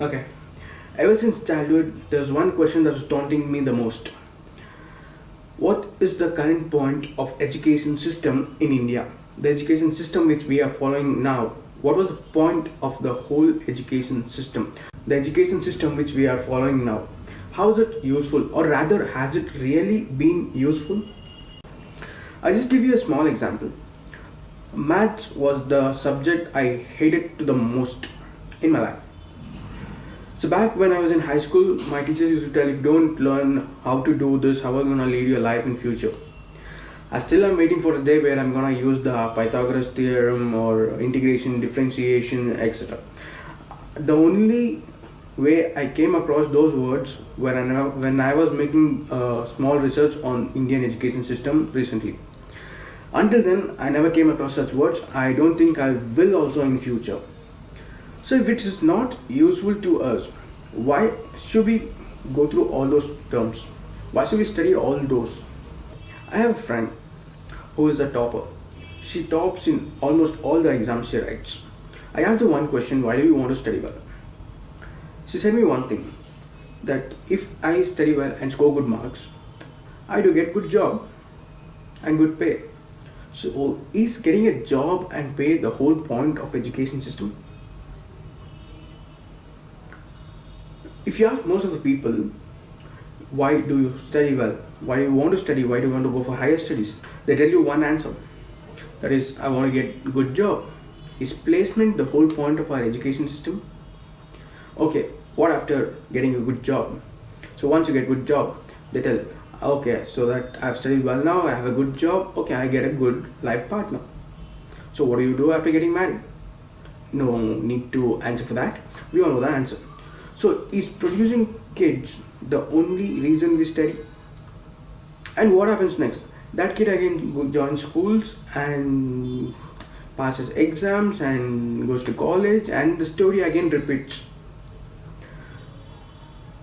Okay. Ever since childhood, there's one question that's taunting me the most. What is the current point of education system in India? The education system which we are following now. What was the point of the whole education system? The education system which we are following now. How is it useful, or rather, has it really been useful? I'll just give you a small example. Maths was the subject I hated to the most in my life. So back when I was in high school, my teachers used to tell, if you don't learn how to do this, how are you gonna lead your life in future? I still am waiting for a day where I'm gonna use the Pythagoras theorem or integration, differentiation, etc. The only way I came across those words when I was making small research on Indian education system recently. Until then, I never came across such words. I don't think I will also in future. So if it is not useful to us, why should we go through all those terms? Why should we study all those? I have a friend who is a topper. She tops in almost all the exams she writes. I asked her one question, why do you want to study well? She said me one thing, that if I study well and score good marks, I do get good job and good pay. So is getting a job and pay the whole point of education system? If you ask most of the people, why do you study well? Why do you want to study? Why do you want to go for higher studies? They tell you one answer. That is, I want to get a good job. Is placement the whole point of our education system? Okay, what after getting a good job? So once you get a good job, they tell, okay, so that I've studied well now, I have a good job, okay, I get a good life partner. So what do you do after getting married? No need to answer for that. We all know the answer. So is producing kids the only reason we study? And what happens next? That kid again joins schools and passes exams and goes to college, and the story again repeats.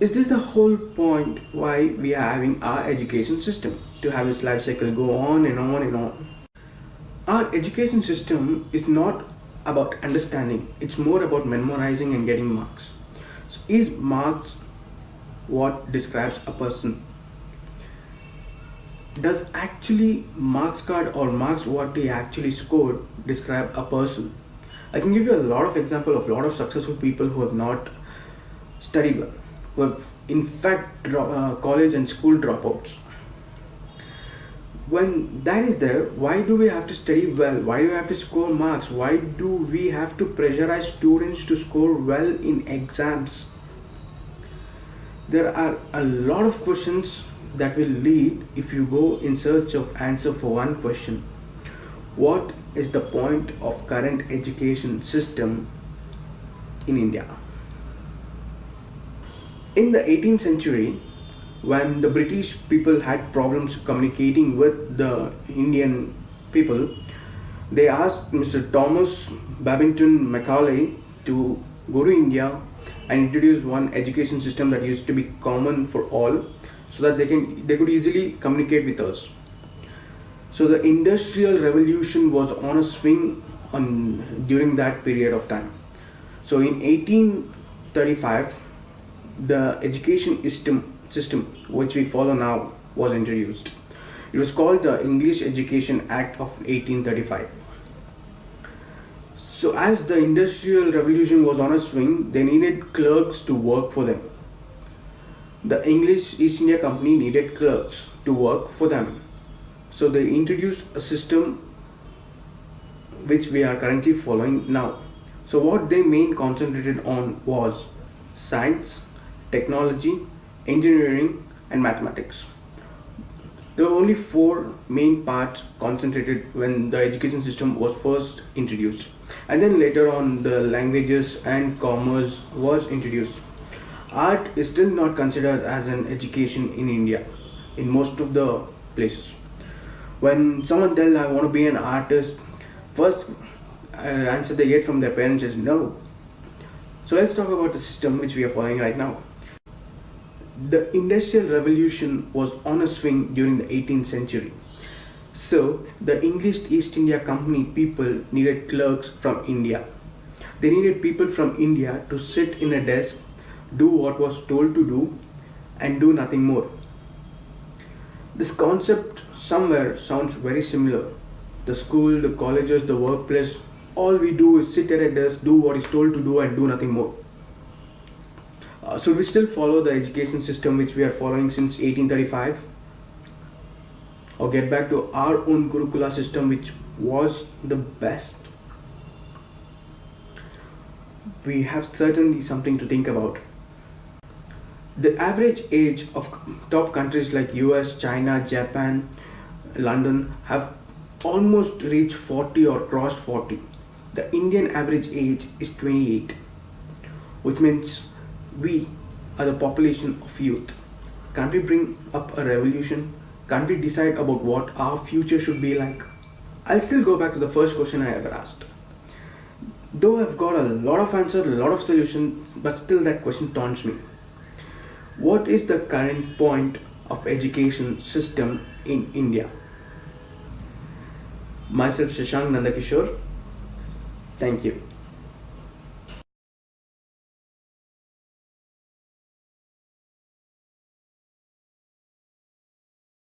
Is this the whole point why we are having our education system? To have its life cycle go on and on and on. Our education system is not about understanding, it's more about memorizing and getting marks. So is marks what describes a person? Does actually marks card or marks what they actually scored describe a person? I can give you a lot of example of a lot of successful people who have not studied well, who have in fact college and school dropouts. When that is there, why do we have to study well? Why do we have to score marks? Why do we have to pressurize students to score well in exams? There are a lot of questions that will lead if you go in search of answer for one question. What is the point of current education system in India? In the 18th century, when the British people had problems communicating with the Indian people, they asked Mr. Thomas Babington Macaulay to go to India and introduce one education system that used to be common for all, so that they could easily communicate with us. So the industrial revolution was on a swing during that period of time. So in 1835, the education system which we follow now was introduced. It was called the English Education Act of 1835. So as the industrial revolution was on a swing, they needed clerks to work for them. The English East India Company needed clerks to work for them. So they introduced a system which we are currently following now. So what they main concentrated on was science, technology, engineering and mathematics. There were only four main parts concentrated when the education system was first introduced, and then later on the languages and commerce was introduced. Art is still not considered as an education in India in most of the places. When someone tells I want to be an artist, first answer they get from their parents is no. So let's talk about the system which we are following right now. The Industrial Revolution was on a swing during the 18th century. So the English East India Company people needed clerks from India. They needed people from India to sit in a desk do what was told to do, and do nothing more. This concept somewhere sounds very similar. The school, the colleges, the workplace, all we do is sit at a desk, do what is told to do, and do nothing more. Should we still follow the education system which we are following since 1835? Or get back to our own Gurukula system which was the best? We have certainly something to think about. The average age of top countries like US, China, Japan, London have almost reached 40 or crossed 40. The Indian average age is 28, which means we are the population of youth. Can't we bring up a revolution? Can't we decide about what our future should be like? I'll still go back to the first question I ever asked. Though I've got a lot of answers, a lot of solutions, but still that question taunts me. What is the current point of education system in India? Myself Shashank Nandakishor. Thank you.